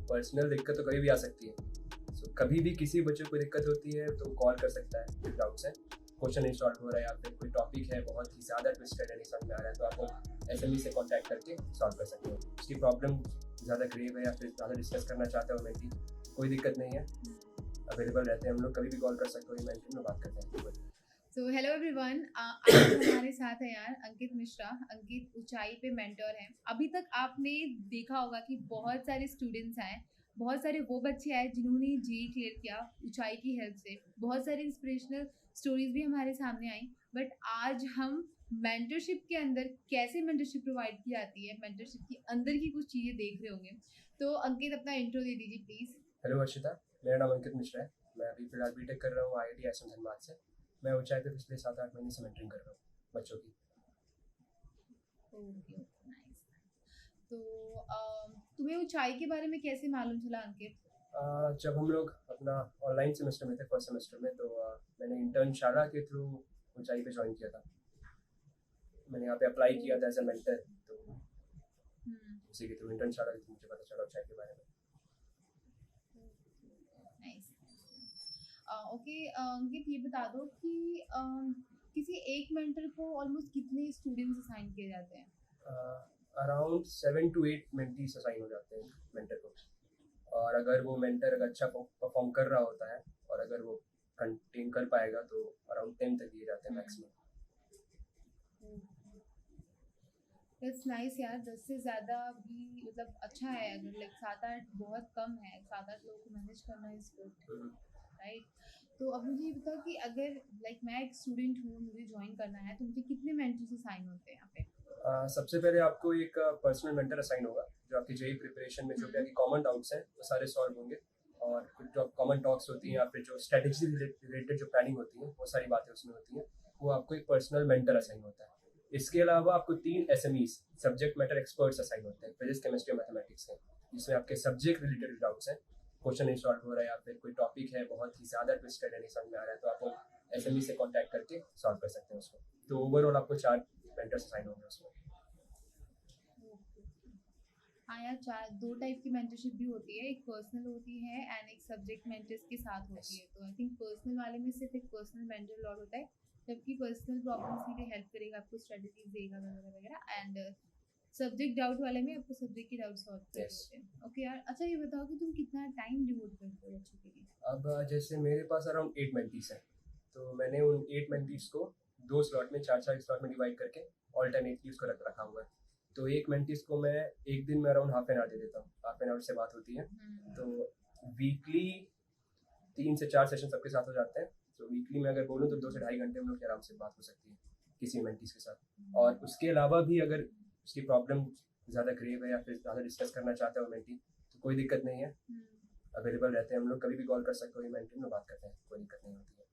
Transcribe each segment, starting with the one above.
Personal दिक्कत तो कभी भी आ सकती है। सो कभी भी किसी बच्चे को दिक्कत होती है तो कॉल कर सकता है डाउट्स है, क्वेश्चन नहीं सॉल्व हो रहा है या फिर कोई टॉपिक है बहुत ही ज़्यादा ट्विस्टेड है, नहीं समझ में आ रहा है, तो आप वो एसएमई से कांटेक्ट करके सॉल्व कर सकते हो। उसकी प्रॉब्लम ज़्यादा ग्रेव है या फिर ज़्यादा डिस्कस करना चाहते हो मेंटी, कोई दिक्कत नहीं है, अवेलेबल रहते हैं हम लोग, कभी भी कॉल कर सकते हो, मेंटी में बात करते हैं। सो हेलो एवरीवन, आज हमारे साथ है यार अंकित मिश्रा। अंकित ऊंचाई पे मेंटर हैं। अभी तक आपने देखा होगा कि बहुत सारे स्टूडेंट्स आए, बहुत सारे वो बच्चे आए जिन्होंने जेई क्लियर किया ऊंचाई की हेल्प से। बहुत सारी इंस्पिरेशनल स्टोरीज भी हमारे सामने आई। बट आज हम मेंटरशिप के अंदर कैसे मेंटरशिप प्रोवाइड की जाती है, मेंटरशिप के अंदर की कुछ चीज़ें देख रहे होंगे। तो अंकित अपना इंट्रो दे दीजिए प्लीज। हेलो हर्षिता, मेरा नाम अंकित मिश्रा है। मैं अभी फिलहाल बीटेक कर रहा हूँ IIT आईएसएम धनबाद से। मैं ऊंचाई पे पिछले 7-8 महीने से मेंटरिंग कर रहा हूँ बच्चों की। Okay, nice. तो तुम्हें ऊंचाई के बारे में कैसे मालूम चला अंकित? जब हम लोग अपना ऑनलाइन सेमेस्टर में थे, फर्स्ट सेमेस्टर में, तो मैंने इंटर्नशाला के थ्रू ऊंचाई पे ज्वाइन किया था। मैंने यहाँ पे अप्लाई किया था एज अ मेंटर, तो उसी के थ्रू इंटर्नशाला के थ्रू मुझे पता चला ऊंचाई के बारे में। नाइस। ओके अंकित, ये बता दो कि किसी एक मेंटर को ऑलमोस्ट कितने स्टूडेंट्स असाइन किए जाते हैं? अराउंड 7 to 8 मेंटीज असाइन हो जाते हैं मेंटर को, और अगर वो मेंटर अगर अच्छा परफॉर्म कर रहा होता है और अगर वो कंटेन कर पाएगा तो अराउंड 10 तक दिए जाते हैं मैक्सिमम। दैट्स नाइस यार। 10 से ज़्यादा भी मतलब अच्छा है। अगर लाइक 7-8 बहुत कम है, 7-8 लोगों को मैनेज करना इज गुड, राइट? तो अब मुझे ये बताओ कि अगर लाइक मैं एक स्टूडेंट हूँ, मुझे ज्वाइन करना है, तो मुझे कितने मेंटर्स असाइन होते हैं यहाँ पे? सबसे पहले आपको एक पर्सनल मेंटर असाइन होगा जो आपकी जेई प्रिपरेशन में जो भी आपकी कॉमन डाउट्स हैं वो सारे सॉल्व होंगे, और कुछ जो कॉमन टॉक्स होती हैं या फिर जो स्ट्रेटेजी रिलेटेड जो प्लानिंग होती है वो सारी बातें उसमें होती हैं, वो आपको एक पर्सनल मेंटर असाइन होता है। इसके अलावा आपको 3 SMEs subject matter experts assign होते हैं फिजिक्स, केमिस्ट्री और मैथमेटिक्स के, जिसमें आपके सब्जेक्ट रिलेटेड डाउट्स हैं, क्वेश्चन नहीं सॉल्व हो रहा है या फिर कोई टॉपिक है बहुत ही ज़्यादा ट्विस्टेड है, नहीं समझ में आ रहा है, तो आप वो SME से कॉन्टैक्ट करके सॉल्व कर सकते हैं उसको। तो ओवरऑल आपको 4 मेंटर्स असाइन होंगे उसमें। हाँ यार, चार दो टाइप की मेंटरशिप भी होती है, एक पर्सनल होती है एंड एक सब्जेक्ट मेंटर्स के साथ होती है। तो आई थिंक पर्सनल वाले में सिर्फ एक पर्सनल मेंटर लॉट होता है, जबकि पर्सनल प्रॉब्लम्स के लिए हेल्प करेगा, आपको स्ट्रेटजीज देगा वगैरह वगैरह। एंड सब्जेक्ट डाउट वाले में आपको सब्जेक्ट की डाउट सॉल्व कर देते हैं। ओके यार, अच्छा ये बताओ कि तुम कितना टाइम डिवोट करते हो बच्चों के लिए? अब जैसे मेरे पास अराउंड 8 मेंटीज हैं, तो मैंने उन 8 मेंटीज को 2 स्लॉट में 4-4 स्लॉट में डिवाइड करके ऑल्टरनेटली उसको रख रखा हुआ है। तो एक मेंटीज को मैं एक दिन में अराउंड हाफ एन आवर दे देता हूँ, हाफ एन आवर से बात होती है। तो वीकली 3 से 4 सेशन सबके साथ हो जाते हैं। तो वीकली में अगर बोलूँ तो 2 से ढाई घंटे हम लोग की आराम से बात हो सकती है किसी मेंटीज के साथ। और उसके अलावा भी अगर उसकी प्रॉब्लम ज़्यादा ग्रेव है या फिर ज़्यादा डिस्कस करना चाहते हो मेंटी, तो कोई दिक्कत नहीं है, अवेलेबल रहते हैं हम लोग, कभी भी कॉल कर सकते हो, मेंटी में बात करते हैं, कोई दिक्कत नहीं होती है।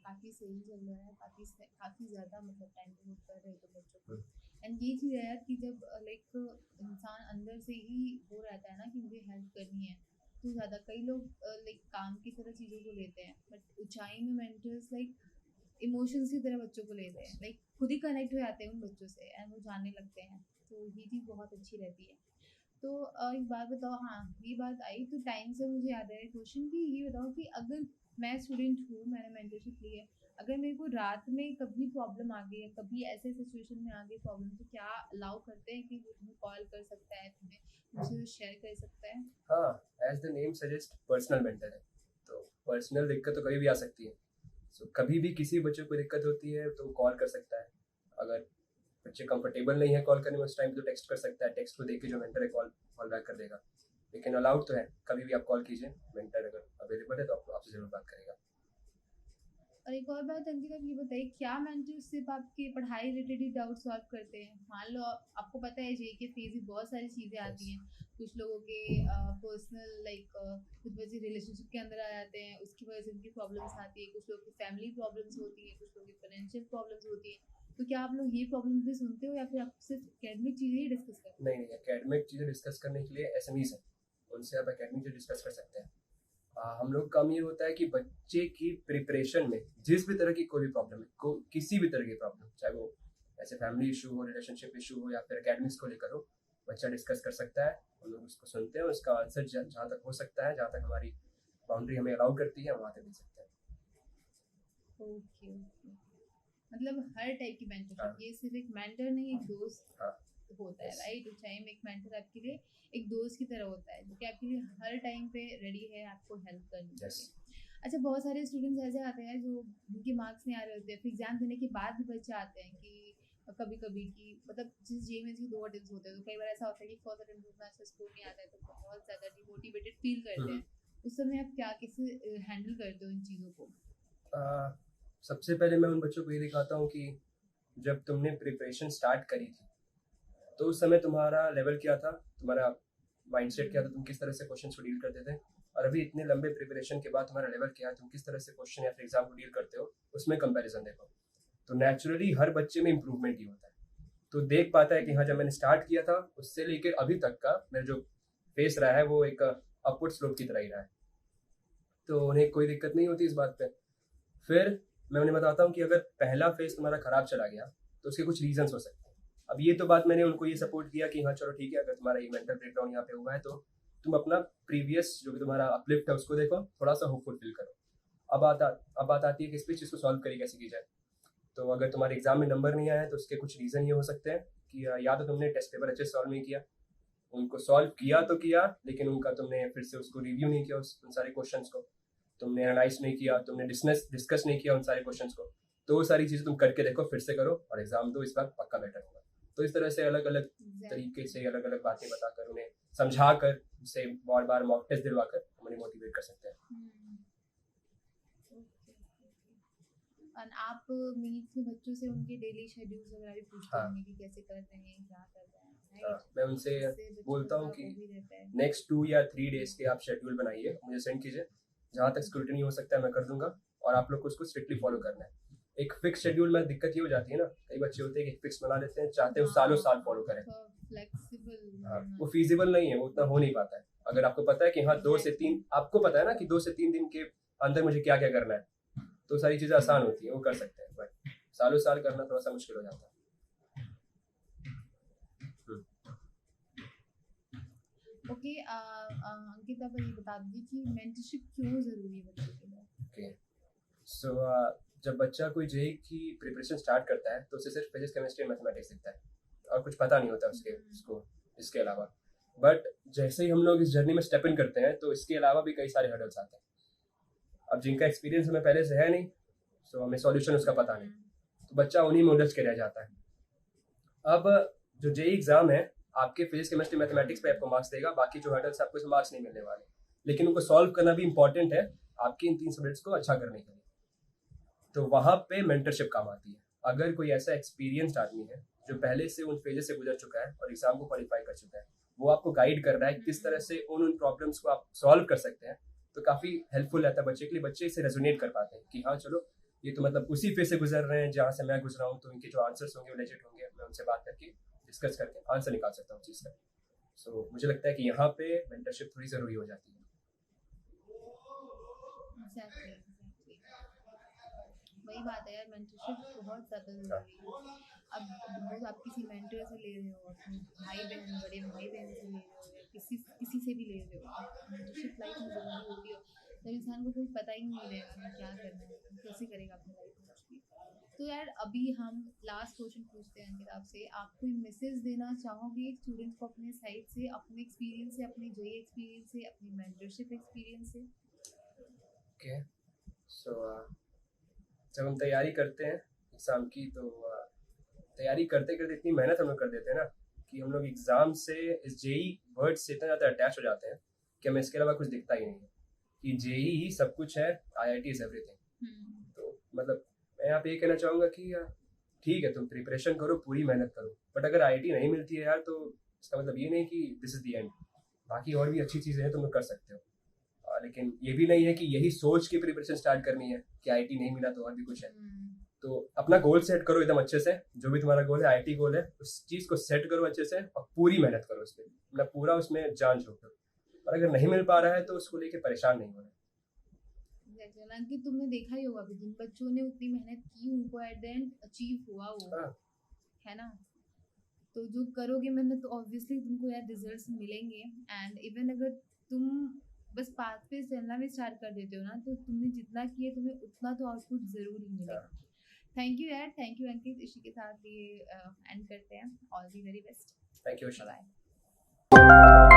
काफ़ी सही चल रहा है, काफ़ी ज़्यादा मतलब टाइम डिवोट कर रहे हो बच्चों को। एंड ये चीज़ है यार कि जब लाइक इंसान अंदर से ही वो रहता है ना कि मुझे हेल्प करनी है, तो ज़्यादा कई लोग लाइक काम की तरह चीज़ों को लेते हैं, बट ऊंचाई में मेंटर्स लाइक इमोशंस की तरह बच्चों को लेते हैं, लाइक खुद ही कनेक्ट हो जाते हैं उन बच्चों से एंड वो जानने लगते हैं। तो ये चीज़ बहुत अच्छी रहती है। तो एक बात बताओ, हाँ ये बात आई तो टाइम से मुझे याद आया क्वेश्चन कि ये बताओ कि अगर मैं स्टूडेंट हूँ, मैंने मेंटरशिप ली है, अगर मेरे को रात में कभी प्रॉब्लम आ गई है, कभी ऐसे सिचुएशन में आ गई प्रॉब्लम, तो क्या अलाउ करते हैं कि वो तुम्हें कॉल कर सकता है, तुम्हें मुझसे शेयर कर सकता है? हाँ, as the name suggest personal mentor है, तो पर्सनल दिक्कत तो कभी भी आ सकती है। सो कभी भी किसी बच्चे को दिक्कत होती है तो कॉल कर सकता है। अगर बच्चे कंफर्टेबल नहीं है कॉल करने में उस टाइम तो टेक्स्ट कर सकता है, टेक्स्ट को देख के जो मेंटर है कॉल बैक कर देगा। लेकिन अलाउड तो है, कभी भी आप कॉल कीजिए, मेंटर अगर अवेलेबल है तो आपसे ज़रूर बात करेगा। और एक और बात अंकित, आप ये बताइए, क्या मेंटर सिर्फ आपके पढ़ाई रिलेटेड ही डाउट सॉल्व करते हैं? मान लो आपको पता है जेई के फेज में बहुत सारी चीज़ें आती हैं, कुछ लोगों के पर्सनल लाइक कुछ बच्चे रिलेशनशिप के अंदर आ जाते हैं, उसकी वजह से उनकी प्रॉब्लम्स आती है, कुछ लोगों की फैमिली प्रॉब्लम्स होती है, कुछ लोगों की फाइनेंशियल प्रॉब्लम्स होती है। तो क्या आप लोग ये प्रॉब्लम्स भी सुनते हो या फिर आप सिर्फ एकेडमिक चीज़ें ही डिस्कस करते हो? नहीं, एकेडमिक चीज़ें डिस्कस करने के लिए SMEs हैं, उनसे आप एकेडमिक चीज़ें डिस्कस कर सकते हैं। हम लोग काम ये होता है कि बच्चे की प्रिपरेशन में जिस भी तरह की कोई भी प्रॉब्लम है, किसी भी तरह की प्रॉब्लम, चाहे वो ऐसे फैमिली इशू हो, रिलेशनशिप इशू हो या फिर एकेडमिक्स को लेकर हो, बच्चा डिस्कस कर सकता है, हम लोग उसको सुनते हैं, उसका आंसर जहाँ तक हो सकता है, जहाँ तक हमारी बाउंड्री हमें अलाउ करती है, वहाँ तक दे सकते हैं। ओके ओके, मतलब हर टाइप की हाँ। मेंटरशिप, ये सिर्फ एक मेंटर नहीं, एक दोस्त हाँ होता है, yes, राइट? उस टाइम एक मेंटर आपके लिए एक दोस्त की तरह होता है, जो कि आपके लिए हर टाइम पे रेडी है आपको हेल्प करने के yes, लिए। अच्छा, बहुत सारे स्टूडेंट्स ऐसे आते हैं जो जिनके मार्क्स नहीं आ रहे होते हैं, फिर एग्जाम देने के बाद भी बच्चे आते हैं कि कभी कभी कि मतलब जिस जेईई के 2 अटेम्प्ट्स होते हैं, तो कई बार ऐसा होता है कि फर्स्ट अटेम्प्ट में उतना अच्छा स्कोर नहीं आता है, तो बहुत ज़्यादा डिमोटिवेटेड फील करते हैं। उस समय आप क्या कैसे हैंडल करते हो इन चीज़ों को? आ, सबसे पहले मैं उन बच्चों को ये दिखाता हूँ कि जब तुमने प्रिपरेशन स्टार्ट करी थी तो उस समय तुम्हारा लेवल क्या था, तुम्हारा माइंडसेट क्या था, तुम किस तरह से क्वेश्चन को डील करते थे, और अभी इतने लंबे प्रिपरेशन के बाद तुम्हारा लेवल क्या है, तुम किस तरह से क्वेश्चन या फिर एग्जाम को डील करते हो, उसमें कंपैरिजन देखो। तो नेचुरली हर बच्चे में इंप्रूवमेंट ही होता है, तो देख पाता है कि हाँ जब मैंने स्टार्ट किया था उससे लेकर अभी तक का मेरा जो फेस रहा है वो एक अपवर्ड स्लोप की तरह ही रहा है, तो उन्हें कोई दिक्कत नहीं होती इस बात पे। फिर मैं उन्हें बताता हूँ कि अगर पहला फेज तुम्हारा खराब चला गया तो उसके कुछ रीजंस हो सकते हैं। अब ये तो बात मैंने उनको ये सपोर्ट किया कि हाँ चलो ठीक है, अगर तुम्हारा ये मेंटल ब्रेकडाउन यहाँ पे हुआ है तो तुम अपना प्रीवियस जो भी तुम्हारा अपलिफ्ट है उसको देखो, थोड़ा सा होपफुल फील करो। अब बात आती है कि इस पे चीज़ को सॉल्व करी कैसे की जाए। तो अगर तुम्हारे एग्जाम में नंबर नहीं आया तो उसके कुछ रीज़न ये हो सकते हैं कि या तो तुमने टेस्ट पेपर अच्छे से सॉल्व नहीं किया, उनको सॉल्व किया तो किया लेकिन उनका तुमने फिर से उसको रिव्यू नहीं किया, उन सारे क्वेश्चंस को तुमने एनालाइज नहीं किया, तुमने डिस्कस नहीं किया उन सारे क्वेश्चंस को। तो वो सारी चीज़ें तुम करके देखो, फिर से करो और एग्जाम दो, इस बार पक्का बेटर होगा। तो इस तरह से अलग अलग तरीके से अलग अलग बातें बताकर उन्हें समझा कर उसे बार बार मॉक टेस्ट दिलवा कर हम उन्हें मोटिवेट कर सकते हैं। और आप मीट्स में बच्चों से उनके डेली शेड्यूल्स वगैरह भी पूछते हाँ होंगे कि कैसे कर रहे हैं, क्या कर रहे हैं, हाँ, राइट? मैं उनसे इससे बच्चों बोलता हूँ का कि वो भी रहता है। नेक्स्ट 2 या 3 डेज के आप शेड्यूल बनाइए, मुझे सेंड कीजिए, जहाँ तक स्क्रूटनी हो सकता है मैं कर दूंगा, और आप लोग को उसको स्ट्रिक्टली फॉलो करना है। एक फिक्स शेड्यूल में दिक्कत ये हो जाती है ना, कई बच्चे होते हैं कि फिक्स बना लेते हैं, चाहते हैं सालों साल फॉलो करें। फ्लेक्सिबल हाँ, वो फीजिबल नहीं है, वो उतना हो नहीं पाता है। अगर आपको पता है कि हाँ 2 से 3, आपको पता है ना कि 2 से 3 दिन के अंदर मुझे क्या क्या करना है, तो सारी चीज़ें आसान होती है, वो कर सकते हैं, बट सालों साल करना थोड़ा सा मुश्किल हो जाता है। ओके, अंकित आप ये बता दीजिए कि मेंटरशिप क्यों ज़रूरी है बच्चों के लिए? ओके, सो जब बच्चा कोई जेई की प्रिपरेशन स्टार्ट करता है तो उसे सिर्फ फिजिक्स केमिस्ट्री मैथमेटिक्स दिखता है और कुछ पता नहीं होता उसको इसके अलावा। बट जैसे ही हम लोग इस जर्नी में स्टेप इन करते हैं तो इसके अलावा भी कई सारे हर्डल्स आते हैं। अब जिनका एक्सपीरियंस हमें पहले से है नहीं, सो हमें सॉल्यूशन उसका पता नहीं, तो बच्चा उन्हीं में उलझ के रह जाता है। अब जो जेई एग्जाम है आपके फिजिक्स केमिस्ट्री मैथमेटिक्स पे आपको मार्क्स देगा, बाकी जो हर्डल्स आपको इसमें मार्क्स नहीं मिलने वाले, लेकिन उनको सॉल्व करना भी इंपॉर्टेंट है आपके इन 3 सब्जेक्ट्स को अच्छा करने के लिए। तो वहाँ पे मेंटरशिप काम आती है। अगर कोई ऐसा एक्सपीरियंस्ड आदमी है जो पहले से उन फेजेस से गुजर चुका है और एग्जाम को क्वालिफाई कर चुका है, वो आपको गाइड कर रहा है किस तरह से उन प्रॉब्लम्स को आप सॉल्व कर सकते हैं, तो काफ़ी हेल्पफुल रहता है बच्चे के लिए। बच्चे इसे रेजोनेट कर पाते हैं कि हाँ चलो ये तो मतलब उसी फेज से गुजर रहे हैं जहाँ से मैं गुजरा हूँ, तो इनके जो आंसर्स होंगे वो लेजिट होंगे, मैं उनसे बात करके डिस्कस करके आंसर निकाल सकता हूँ चीज़ का। सो मुझे लगता है कि यहाँ पे मेंटरशिप थोड़ी ज़रूरी हो जाती है। एग्जैक्टली वही बात है यार, मेंटरशिप बहुत ज़्यादा ज़रूरी है। अब बहुत आप किसी मेंटर से ले रहे हो, अपने भाई बहन, बड़े भाई बहन से ले रहे हो, या किसी किसी से भी ले रहे हो, मेंटरशिप लाइफ में ज़रूरी होती है। जब इंसान को कुछ पता ही नहीं रहे उसमें क्या करना है, तो कैसे करेगा अपनी लाइफ में कुछ भी। तो यार अभी हम लास्ट क्वेश्चन पूछते हैं अंकित आपसे, आप कोई मैसेज देना चाहोगे स्टूडेंट्स को अपने साइड से, अपने एक्सपीरियंस से, अपने जेईई एक्सपीरियंस से, अपनी मेंटरशिप एक्सपीरियंस से? ओके, सो जब हम तैयारी करते हैं एग्ज़ाम की तो तैयारी करते करते इतनी मेहनत हम लोग कर देते हैं ना कि हम लोग एग्ज़ाम से इस जेई वर्ड से इतना ज़्यादा अटैच हो जाते हैं कि हमें इसके अलावा कुछ दिखता ही नहीं है कि जेई ही सब कुछ है, आईआईटी इज़ एवरीथिंग। तो मतलब मैं यहाँ पे ये कहना चाहूँगा कि ठीक है तुम प्रिपरेशन करो, पूरी मेहनत करो, बट अगर आईआईटी नहीं मिलती है यार तो इसका मतलब ये नहीं कि दिस इज़ द एंड। बाकी और भी अच्छी चीज़ें हैं तुम लोग कर सकते हो, लेकिन ये भी नहीं है कि यही सोच के प्रिपरेशन स्टार्ट करनी है कि आईआईटी नहीं मिला तो और भी कुछ है। तो अपना गोल सेट करो एकदम अच्छे से, जो भी तुम्हारा गोल है, आईआईटी गोल है, उस चीज़ को सेट करो अच्छे से और पूरी मेहनत करो उस पर, मतलब पूरा उसमें जान झोंक दो। और अगर नहीं मिल पा रहा है तो उसको लेके परेशान नहीं होना। हालांकि तुमने देखा ही होगा कि जिन बच्चों ने उतनी मेहनत की उनको एट द एंड अचीव हुआ वो, हाँ है ना? तो जो करोगे मेहनत तो ऑब्वियसली तुमको यार रिजल्ट्स मिलेंगे। एंड इवन अगर तुम बस पाथ पे चलना भी स्टार्ट कर देते हो ना, तो तुमने जितना किया तुम्हें उतना तो आउटपुट ज़रूर ही मिलेगा। थैंक यू यार, थैंक यू अंकित। इसी के साथ ये एंड करते हैं। All the very best. Thank you. Bye bye.